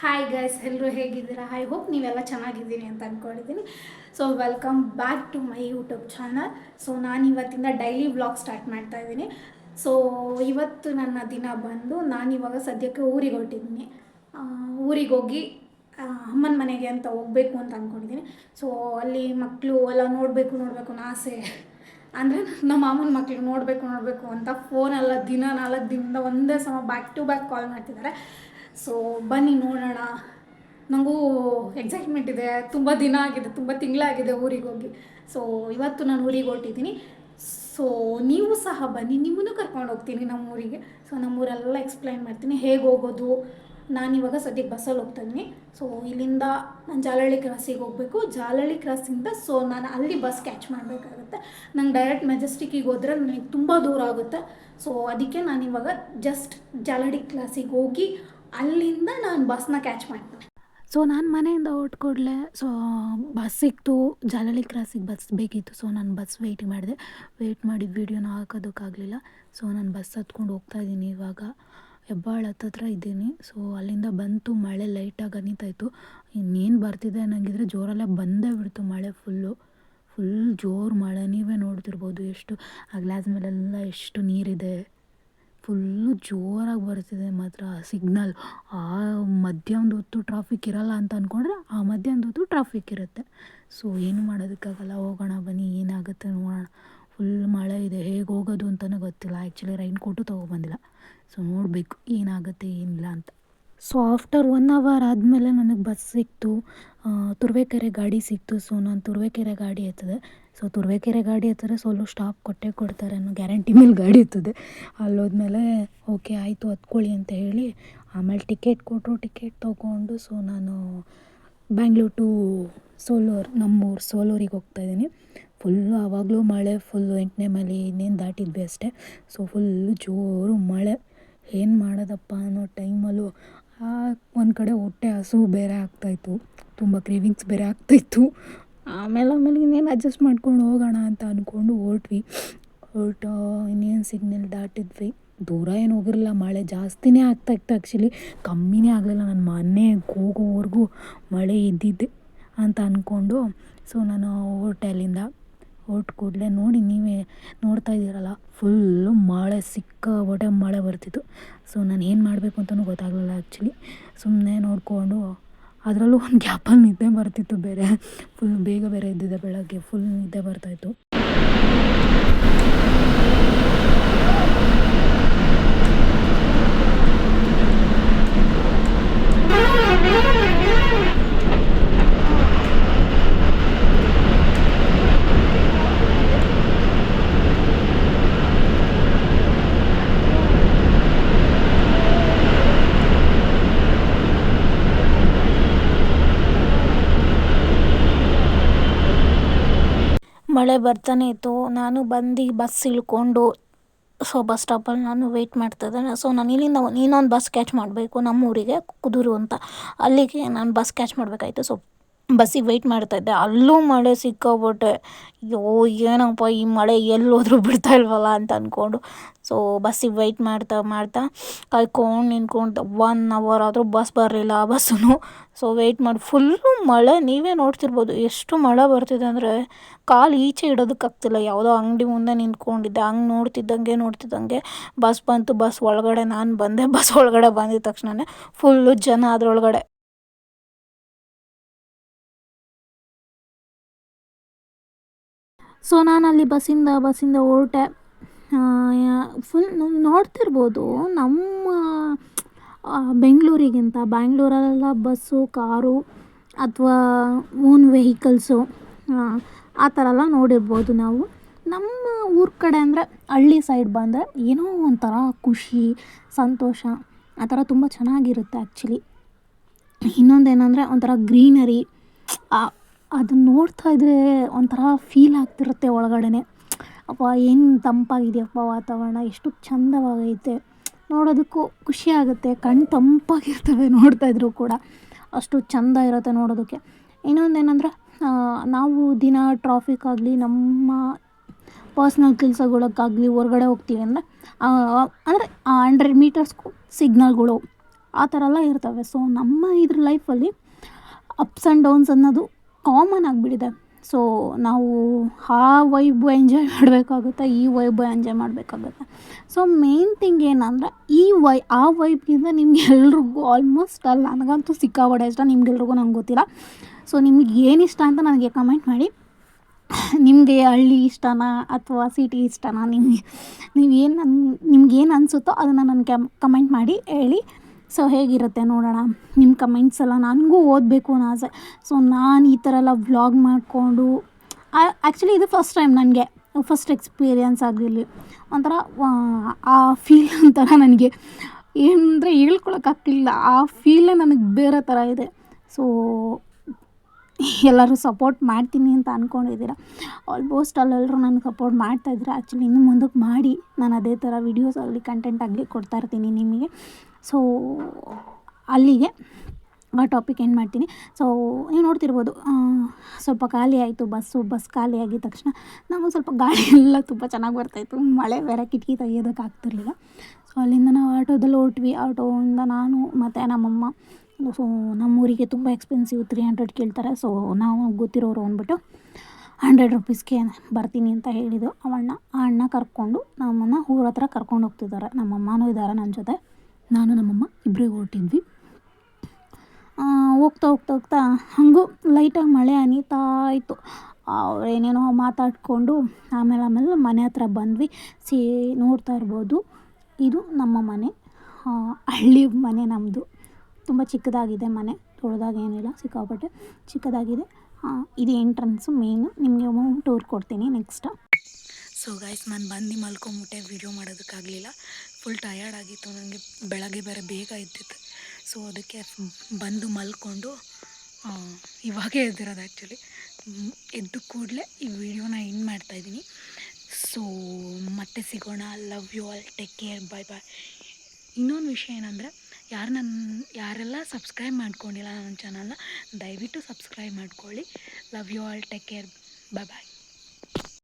Hi guys, ಎಲ್ಲರೂ ಹೇಗಿದ್ದೀರಾ? I hope ನೀವೆಲ್ಲ ಚೆನ್ನಾಗಿದ್ದೀನಿ ಅಂತ ಅಂದ್ಕೊಂಡಿದ್ದೀನಿ. So welcome back to my YouTube channel. So ನಾನು ಇವತ್ತಿಂದ ಡೈಲಿ ವ್ಲಾಗ್ ಸ್ಟಾರ್ಟ್ ಮಾಡ್ತಾ ಇದ್ದೀನಿ. ಸೊ ಇವತ್ತು ನನ್ನ ದಿನ ಬಂದು ನಾನಿವಾಗ ಸದ್ಯಕ್ಕೆ ಊರಿಗೆ ಹೊರಟಿದ್ದೀನಿ. ಊರಿಗೆ ಹೋಗಿ ಅಮ್ಮನ ಮನೆಗೆ ಅಂತ ಹೋಗಬೇಕು ಅಂತ ಅಂದ್ಕೊಂಡಿದ್ದೀನಿ. ಸೊ ಅಲ್ಲಿ ಮಕ್ಕಳು ಎಲ್ಲ ನೋಡಬೇಕು ಅನ್ನೋ ಆಸೆ. ಅಂದರೆ ನಮ್ಮ ಮಾಮನ ಮಕ್ಕಳು ನೋಡಬೇಕು ಅಂತ ಫೋನೆಲ್ಲ ದಿನ 4 ದಿನದಿಂದ ಒಂದೇ ಸಮ ಬ್ಯಾಕ್ ಟು ಬ್ಯಾಕ್ ಕಾಲ್ ಮಾಡ್ತಿದ್ದಾರೆ. ಸೊ ಬನ್ನಿ ನೋಡೋಣ. ನನಗೂ ಎಕ್ಸೈಟ್ಮೆಂಟ್ ಇದೆ. ತುಂಬ ದಿನ ಆಗಿದೆ, ತುಂಬ ತಿಂಗಳಾಗಿದೆ ಊರಿಗೆ ಹೋಗಿ. ಸೊ ಇವತ್ತು ನಾನು ಊರಿಗೆ ಹೊರಟಿದ್ದೀನಿ. ಸೊ ನೀವು ಸಹ ಬನ್ನಿ, ನಿಮ್ಮನ್ನು ಕರ್ಕೊಂಡು ಹೋಗ್ತೀನಿ ನಮ್ಮ ಊರಿಗೆ. ಸೊ ನಮ್ಮೂರೆಲ್ಲ ಎಕ್ಸ್ಪ್ಲೈನ್ ಮಾಡ್ತೀನಿ ಹೇಗೆ ಹೋಗೋದು. ನಾನಿವಾಗ ಸದ್ಯಕ್ಕೆ ಬಸ್ಸಲ್ಲಿ ಹೋಗ್ತಾ ಇದ್ದೀನಿ. ಸೊ ಇಲ್ಲಿಂದ ನಾನು ಜಾಲಹಳ್ಳಿ ಕ್ರಾಸಿಗೆ ಹೋಗಬೇಕು. ಜಾಲಹಳ್ಳಿ ಕ್ರಾಸಿಂದ ಸೊ ನಾನು ಅಲ್ಲಿ ಬಸ್ ಕ್ಯಾಚ್ ಮಾಡಬೇಕಾಗುತ್ತೆ. ನಂಗೆ ಡೈರೆಕ್ಟ್ ಮೆಜೆಸ್ಟಿಕ್ಕಿಗೆ ಹೋದರೆ ನನಗೆ ತುಂಬ ದೂರ ಆಗುತ್ತೆ. ಸೊ ಅದಕ್ಕೆ ನಾನಿವಾಗ ಜಸ್ಟ್ ಜಾಲಹಳ್ಳಿ ಕ್ರಾಸಿಗೆ ಹೋಗಿ ಅಲ್ಲಿಂದ ನಾನು ಬಸ್ನ ಕ್ಯಾಚ್ ಮಾಡ್ತೀನಿ. ಸೊ ನಾನು ಮನೆಯಿಂದ ಹೊರಟ ಕೂಡಲೇ ಬಸ್ ಸಿಕ್ತು. ಜಾಲಹಳ್ಳಿ ಕ್ರಾಸಿಗೆ ಬಸ್ ಬೇಕಿತ್ತು. ಸೊ ನಾನು ಬಸ್ ವೆಯ್ಟ್ ಮಾಡಿ ವೀಡಿಯೋನ ಹಾಕೋದಕ್ಕಾಗಲಿಲ್ಲ. ಸೊ ನಾನು ಬಸ್ ಹತ್ಕೊಂಡು ಹೋಗ್ತಾಯಿದ್ದೀನಿ. ಇವಾಗ ಹೆಬ್ಬಾಳ ಹತ್ತತ್ರ ಇದ್ದೀನಿ. ಸೊ ಅಲ್ಲಿಂದ ಬಂತು, ಮಳೆ ಲೈಟಾಗಿ ಹನಿತಾಯಿತು. ಇನ್ನೇನು ಬರ್ತಿದೆ ಅನ್ನಂಗಿದ್ರೆ ಜೋರಲ್ಲೇ ಬಂದೇ ಬಿಡ್ತು ಮಳೆ. ಫುಲ್ ಜೋರು ಮಳೆ. ನೀವೇ ನೋಡ್ತಿರ್ಬೋದು ಎಷ್ಟು ಆ ಗ್ಲಾಸ್ ಮೇಲೆಲ್ಲ ಎಷ್ಟು ನೀರಿದೆ. ಫುಲ್ಲು ಜೋರಾಗಿ ಬರ್ತಿದೆ ಮಾತ್ರ. ಸಿಗ್ನಲ್ ಆ ಮಧ್ಯಾಹ್ನದ ಹೊತ್ತು ಟ್ರಾಫಿಕ್ ಇರಲ್ಲ ಅಂತ ಅಂದ್ಕೊಂಡ್ರೆ ಆ ಮಧ್ಯಾಹ್ನದ ಹೊತ್ತು ಟ್ರಾಫಿಕ್ ಇರುತ್ತೆ. ಸೊ ಏನು ಮಾಡೋದಕ್ಕಾಗಲ್ಲ. ಹೋಗೋಣ ಬನ್ನಿ, ಏನಾಗುತ್ತೆ ನೋಡೋಣ. ಫುಲ್ ಮಳೆ ಇದೆ, ಹೇಗೆ ಹೋಗೋದು ಅಂತಲೇ ಗೊತ್ತಿಲ್ಲ. ಆ್ಯಕ್ಚುಲಿ ರೈನ್ ಕೋಟು ತೊಗೊಬಂದಿಲ್ಲ. ಸೊ ನೋಡಬೇಕು ಏನಾಗುತ್ತೆ ಏನಿಲ್ಲ ಅಂತ. ಸೊ ಆಫ್ಟರ್ 1 ಅವರ್ ಆದಮೇಲೆ ನನಗೆ ಬಸ್ ಸಿಕ್ತು. ತುರುವೇಕೆರೆ ಗಾಡಿ ಸಿಕ್ತು. ಸೊ ನಾನು ತುರುವೇಕೆರೆ ಗಾಡಿ ಎತ್ತಿದೆ. ಸೊ ತುರುವೇಕೆರೆ ಗಾಡಿ ಎತ್ತಿದ್ರೆ ಸೋಲೋ ಸ್ಟಾಪ್ ಕೊಡ್ತಾರೆ ಅನ್ನೋ ಗ್ಯಾರಂಟಿ ಮೇಲೆ ಗಾಡಿ ಎತ್ತಿದೆ. ಅಲ್ಲೋದ್ಮೇಲೆ ಓಕೆ ಆಯಿತು ಹತ್ಕೊಳ್ಳಿ ಅಂತ ಹೇಳಿ ಆಮೇಲೆ ಟಿಕೆಟ್ ಕೊಟ್ಟರು. ಟಿಕೆಟ್ ತೊಗೊಂಡು ಸೊ ನಾನು ಬ್ಯಾಂಗ್ಳೂರ್ ಟು ಸೋಲೂರು, ನಮ್ಮೂರು ಸೋಲೂರಿಗೆ ಹೋಗ್ತಾಯಿದ್ದೀನಿ. ಫುಲ್ಲು ಆವಾಗಲೂ ಮಳೆ. ಫುಲ್ಲು 8ನೇ ಮೈಲಿ ಇನ್ನೇನು ದಾಟಿದ್ವಿ ಅಷ್ಟೇ. ಸೊ ಫುಲ್ಲು ಜೋರು ಮಳೆ. ಏನು ಮಾಡೋದಪ್ಪ ಅನ್ನೋ ಟೈಮಲ್ಲೂ ಒಂದು ಕಡೆ ಹೊಟ್ಟೆ ಹಸು ಬೇರೆ ಆಗ್ತಾಯಿತ್ತು, ತುಂಬ ಕ್ರೇವಿಂಗ್ಸ್ ಬೇರೆ ಆಗ್ತಾಯಿತ್ತು. ಆಮೇಲೆ ಇನ್ನೇನು ಅಡ್ಜಸ್ಟ್ ಮಾಡ್ಕೊಂಡು ಹೋಗೋಣ ಅಂತ ಅಂದ್ಕೊಂಡು ಹೊರಟು ಇನ್ನೇನು ಸಿಗ್ನಲ್ ದಾಟಿದ್ವಿ. ದೂರ ಏನು ಹೋಗಿರಲಿಲ್ಲ, ಮಳೆ ಜಾಸ್ತಿನೇ ಆಗ್ತಾಯಿತ್ತು. ಆ್ಯಕ್ಚುಲಿ ಕಮ್ಮಿನೇ ಆಗಲಿಲ್ಲ. ನನ್ನ ಮನೆಗೆ ಹೋಗೋವರೆಗೂ ಮಳೆ ಇದ್ದಿದ್ದೆ ಅಂತ ಅಂದ್ಕೊಂಡು ಸೊ ನಾನು ಹೊರಟೆ. ಅಲ್ಲಿಂದ ಹೊರಟು ಕೂಡಲೇ ನೋಡಿ, ನೀವೇ ನೋಡ್ತಾ ಇದ್ದೀರಲ್ಲ, ಫುಲ್ಲು ಮಳೆ, ಸಿಕ್ಕಾಪಟ್ಟೆ ಮಳೆ ಬರ್ತಿತ್ತು. ಸೊ ನಾನು ಏನು ಮಾಡಬೇಕು ಅಂತಲೂ ಗೊತ್ತಾಗಲಿಲ್ಲ ಆ್ಯಕ್ಚುಲಿ. ಸುಮ್ಮನೆ ನೋಡಿಕೊಂಡು ಅದರಲ್ಲೂ ಒಂದು ಗ್ಯಾಪಲ್ಲಿ ನಿದ್ದೆ ಬರ್ತಿತ್ತು ಬೇರೆ. ಫುಲ್ ಬೇಗ ಬೇರೆ ಎದ್ದಿದ್ದೆ ಬೆಳಗ್ಗೆ. ಫುಲ್ ನಿದ್ದೆ ಬರ್ತಾಯಿತ್ತು. ಮಳೆ ಬರ್ತಾನೆ ಇತ್ತು. ನಾನು ಬಂದು ಬಸ್ ಇಳ್ಕೊಂಡು ಸೊ ಬಸ್ ಸ್ಟಾಪಲ್ಲಿ ನಾನು ವೆಯ್ಟ್ ಮಾಡ್ತಾಯಿದ್ದೆ. ಸೊ ನಾನು ಇಲ್ಲಿಂದ ಇನ್ನೊಂದು ಬಸ್ ಕ್ಯಾಚ್ ಮಾಡಬೇಕು ನಮ್ಮೂರಿಗೆ, ಕುದೂರು ಅಂತ. ಅಲ್ಲಿಗೆ ನಾನು ಬಸ್ ಕ್ಯಾಚ್ ಮಾಡಬೇಕಾಯ್ತು. ಸೊ ಬಸ್ಸಿಗೆ ವೆಯ್ಟ್ ಮಾಡ್ತಾಯಿದ್ದೆ. ಅಲ್ಲೂ ಮಳೆ ಸಿಕ್ಕಾಪಟ್ಟೆ. ಅಯ್ಯೋ ಏನಪ್ಪ ಈ ಮಳೆ ಎಲ್ಲೋದ್ರೂ ಬಿಡ್ತಾ ಇಲ್ವಲ್ಲ ಅಂತ ಅಂದ್ಕೊಂಡು ಸೊ ಬಸ್ಸಿಗೆ ವೆಯ್ಟ್ ಮಾಡ್ತಾ ಕಾಯ್ಕೊಂಡು ನಿಂತ್ಕೊಂಡು 1 ಅವರ್ ಆದರೂ ಬಸ್ ಬರಲಿಲ್ಲ. ಆ ಬಸ್ಸು ಸೊ ವೆಯ್ಟ್ ಮಾಡಿ ಫುಲ್ಲು ಮಳೆ. ನೀವೇ ನೋಡ್ತಿರ್ಬೋದು ಎಷ್ಟು ಮಳೆ ಬರ್ತಿದೆ ಅಂದರೆ ಕಾಲು ಈಚೆ ಇಡೋದಕ್ಕಾಗ್ತಿಲ್ಲ. ಯಾವುದೋ ಅಂಗಡಿ ಮುಂದೆ ನಿಂತ್ಕೊಂಡಿದ್ದೆ. ಹಂಗೆ ನೋಡ್ತಿದ್ದಂಗೆ ಬಸ್ ಬಂತು. ಬಸ್ ಒಳಗಡೆ ನಾನು ಬಂದೆ. ಬಸ್ ಒಳಗಡೆ ಬಂದಿದ್ದ ತಕ್ಷಣವೇ ಫುಲ್ಲು ಜನ ಅದರೊಳಗಡೆ. ಸೊ ನಾನಲ್ಲಿ ಬಸ್ಸಿಂದ ಹೊರಟೆ. ಫುಲ್ ನೋಡ್ತಿರ್ಬೋದು ನಮ್ಮ ಬೆಂಗಳೂರಿಗಿಂತ ಬ್ಯಾಂಗ್ಳೂರಲ್ಲೆಲ್ಲ ಬಸ್ಸು, ಕಾರು ಅಥವಾ ಓನ್ ವೆಹಿಕಲ್ಸು ಆ ಥರ ಎಲ್ಲ ನೋಡಿರ್ಬೋದು ನಾವು. ನಮ್ಮ ಊರ ಕಡೆ ಅಂದರೆ ಹಳ್ಳಿ ಸೈಡ್ ಬಂದರೆ ಏನೋ ಒಂಥರ ಖುಷಿ, ಸಂತೋಷ ಆ ಥರ ತುಂಬ ಚೆನ್ನಾಗಿರುತ್ತೆ ಆ್ಯಕ್ಚುಲಿ. ಇನ್ನೊಂದೇನೆಂದರೆ ಒಂಥರ ಗ್ರೀನರಿ. ಅದನ್ನ ನೋಡ್ತಾ ಇದ್ದರೆ ಒಂಥರ ಫೀಲ್ ಆಗ್ತಿರುತ್ತೆ ಒಳಗಡೆ. ಅಪ್ಪ ಏನು ತಂಪಾಗಿದೆಯಪ್ಪ ವಾತಾವರಣ, ಎಷ್ಟು ಚಂದವಾಗೈತೆ, ನೋಡೋದಕ್ಕೂ ಖುಷಿ ಆಗುತ್ತೆ. ಕಣ್ಣು ತಂಪಾಗಿರ್ತವೆ ನೋಡ್ತಾಯಿದ್ರು ಕೂಡ. ಅಷ್ಟು ಚೆಂದ ಇರುತ್ತೆ ನೋಡೋದಕ್ಕೆ. ಇನ್ನೊಂದೇನೆಂದರೆ ನಾವು ದಿನ ಟ್ರಾಫಿಕ್ ಆಗಲಿ, ನಮ್ಮ ಪರ್ಸ್ನಲ್ ಕೆಲಸಗಳಕ್ಕಾಗಲಿ ಹೊರ್ಗಡೆ ಹೋಗ್ತೀವಿ ಅಂದರೆ 100 ಮೀಟರ್ಸ್ಗೂ ಸಿಗ್ನಲ್ಗಳು ಆ ಥರ ಎಲ್ಲ ಇರ್ತವೆ. ಸೊ ನಮ್ಮ ಇದ್ರ ಲೈಫಲ್ಲಿ ಅಪ್ಸ್ ಆ್ಯಂಡ್ ಡೌನ್ಸ್ ಅನ್ನೋದು ಕಾಮನ್ ಆಗಿಬಿಟ್ಟಿದೆ. ಸೊ ನಾವು ಆ ವೈಬ್ ಎಂಜಾಯ್ ಮಾಡಬೇಕಾಗುತ್ತೆ, ಈ ವೈಬ್ ಎಂಜಾಯ್ ಮಾಡಬೇಕಾಗುತ್ತೆ. ಸೊ ಮೇನ್ ಥಿಂಗ್ ಏನಂದರೆ ಆ ವೈಬ್ಗಿಂತ ನಿಮ್ಗೆ ಎಲ್ರಿಗೂ ಆಲ್ಮೋಸ್ಟ್ ಅಲ್ಲ, ನನಗಂತೂ ಸಿಕ್ಕಾಪಟ್ಟೆ ಇಷ್ಟ, ನಿಮ್ಗೆಲ್ರಿಗೂ ನಂಗೆ ಗೊತ್ತಿಲ್ಲ. ಸೊ ನಿಮ್ಗೆ ಏನು ಇಷ್ಟ ಅಂತ ನನಗೆ ಕಮೆಂಟ್ ಮಾಡಿ. ನಿಮಗೆ ಹಳ್ಳಿ ಇಷ್ಟನಾ ಅಥವಾ ಸಿಟಿ ಇಷ್ಟನಾ, ನಿಮ್ಗೇನು ಅನಿಸುತ್ತೋ ಅದನ್ನು ನನಗೆ ಕಮೆಂಟ್ ಮಾಡಿ ಹೇಳಿ. ಸೊ ಹೇಗಿರುತ್ತೆ ನೋಡೋಣ. ನಿಮ್ಮ ಕಮೆಂಟ್ಸ್ ಎಲ್ಲ ನನಗೂ ಓದಬೇಕು ಅನ್ನೋ ಆಸೆ. ಸೊ ನಾನು ಈ ಥರ ಎಲ್ಲ ವ್ಲಾಗ್ ಮಾಡಿಕೊಂಡು ಆ್ಯಕ್ಚುಲಿ ಇದು ಫಸ್ಟ್ ಟೈಮ್ ನನಗೆ, ಫಸ್ಟ್ ಎಕ್ಸ್ಪೀರಿಯನ್ಸ್ ಆಗಿರಲಿ ಒಂಥರ ಆ ಫೀಲ್ ಒಂಥರ ನನಗೆ ಏನಂದರೆ ಹೇಳ್ಕೊಳಕ್ಕಾಗ್ತಿಲ್ಲ. ಆ ಫೀಲೇ ನನಗೆ ಬೇರೆ ಥರ ಇದೆ. ಸೊ ಎಲ್ಲರೂ ಸಪೋರ್ಟ್ ಮಾಡ್ತೀನಿ ಅಂತ ಅಂದ್ಕೊಂಡಿದ್ದೀರ. ಆಲ್ಮೋಸ್ಟ್ ಅಲ್ಲೆಲ್ಲರೂ ನನಗೆ ಸಪೋರ್ಟ್ ಮಾಡ್ತಾಯಿದ್ದೀರ. ಆ್ಯಕ್ಚುಲಿ ಇನ್ನು ಮುಂದಕ್ಕೆ ಮಾಡಿ ನಾನು ಅದೇ ಥರ ವೀಡಿಯೋಸ್ ಆಗಲಿ ಕಂಟೆಂಟ್ ಆಗಲಿ ಕೊಡ್ತಾಯಿರ್ತೀನಿ ನಿಮಗೆ. ಸೊ ಅಲ್ಲಿಗೆ ಆ ಟಾಪಿಕ್ ಏನು ಮಾಡ್ತೀನಿ. ಸೊ ನೀವು ನೋಡ್ತಿರ್ಬೋದು, ಸ್ವಲ್ಪ ಖಾಲಿ ಆಯಿತು ಬಸ್ ಖಾಲಿ ಆಗಿದ ತಕ್ಷಣ ನಮಗೆ ಸ್ವಲ್ಪ ಗಾಳಿ ಎಲ್ಲ ತುಂಬ ಚೆನ್ನಾಗಿ ಬರ್ತಾಯಿತ್ತು. ಮಳೆ ಬೇರೆ ಕಿಟಕಿ ತೆಗಿಯೋದಕ್ಕೆ ಆಗ್ತಿರ್ಲಿಲ್ಲ. ಸೊ ಅಲ್ಲಿಂದ ನಾವು ಆಟೋದಲ್ಲಿ ಹೊರಟ್ವಿ. ಆಟೋಯಿಂದ ನಾನು ಮತ್ತು ನಮ್ಮಮ್ಮ. ಸೊ ನಮ್ಮೂರಿಗೆ ತುಂಬ ಎಕ್ಸ್ಪೆನ್ಸಿವ್, 300 ಕೇಳ್ತಾರೆ. ಸೊ ನಾವು ಗೊತ್ತಿರೋರು ಅಂದ್ಬಿಟ್ಟು 100 ರೂಪೀಸ್ಗೆ ಬರ್ತೀನಿ ಅಂತ ಹೇಳಿದ್ದು ಆ ಅಣ್ಣ ಕರ್ಕೊಂಡು ನಮ್ಮನ್ನು ಊರ ಹತ್ರ ಕರ್ಕೊಂಡು ಹೋಗ್ತಿದ್ದಾರೆ. ನಮ್ಮಮ್ಮನೂ ಇದ್ದಾರೆ ನನ್ನ ಜೊತೆ. ನಾನು ನಮ್ಮಮ್ಮ ಇಬ್ಬರೇ ಹೊರಟಿದ್ವಿ. ಹೋಗ್ತಾ ಹಾಗೂ ಲೈಟಾಗಿ ಮಳೆ ಹನಿತಾ ಇತ್ತು. ಏನೇನೋ ಮಾತಾಡಿಕೊಂಡು ಆಮೇಲೆ ಮನೆ ಹತ್ರ ಬಂದ್ವಿ. ನೋಡ್ತಾ ಇರ್ಬೋದು, ಇದು ನಮ್ಮ ಮನೆ. ಹಳ್ಳಿ ಮನೆ ನಮ್ಮದು. ತುಂಬ ಚಿಕ್ಕದಾಗಿದೆ ಮನೆ, ದೊಡ್ಡದಾಗೇನಿಲ್ಲ, ಸಿಕ್ಕಾಪಟ್ಟೆ ಚಿಕ್ಕದಾಗಿದೆ. ಇದು ಎಂಟ್ರೆನ್ಸು ಮೇನು. ನಿಮಗೆ ಟೂರ್ ಕೊಡ್ತೀನಿ ನೆಕ್ಸ್ಟ್. ಸೊ ಗೈಸ್, ನಾನು ಬಂದು ಮಲ್ಕೊಂಬಿಟ್ಟೆ, ವೀಡಿಯೋ ಮಾಡೋದಕ್ಕಾಗಲಿಲ್ಲ. ಫುಲ್ ಟಯರ್ಡ್ ಆಗಿತ್ತು ನನಗೆ. ಬೆಳಗ್ಗೆ ಬೇರೆ ಬೇಗ ಎದ್ದಿತ್ತು. ಸೊ ಅದಕ್ಕೆ ಬಂದು ಮಲ್ಕೊಂಡು ಇವಾಗೇ ಎದ್ದಿರೋದು. ಆ್ಯಕ್ಚುಲಿ ಎದ್ದು ಕೂಡಲೇ ಈ ವಿಡಿಯೋನ ಎಂಡ್ ಮಾಡ್ತಾಯಿದ್ದೀನಿ. ಸೊ ಮತ್ತೆ ಸಿಗೋಣ. Love you all, take care, bye bye. ಇನ್ನೊಂದು ವಿಷಯ ಏನಂದರೆ, ಯಾರೆಲ್ಲ ಸಬ್ಸ್ಕ್ರೈಬ್ ಮಾಡ್ಕೊಂಡಿಲ್ಲ ನನ್ನ ಚಾನಲ್ನ, ದಯವಿಟ್ಟು ಸಬ್ಸ್ಕ್ರೈಬ್ ಮಾಡ್ಕೊಳ್ಳಿ. Love you all, take care, bye bye.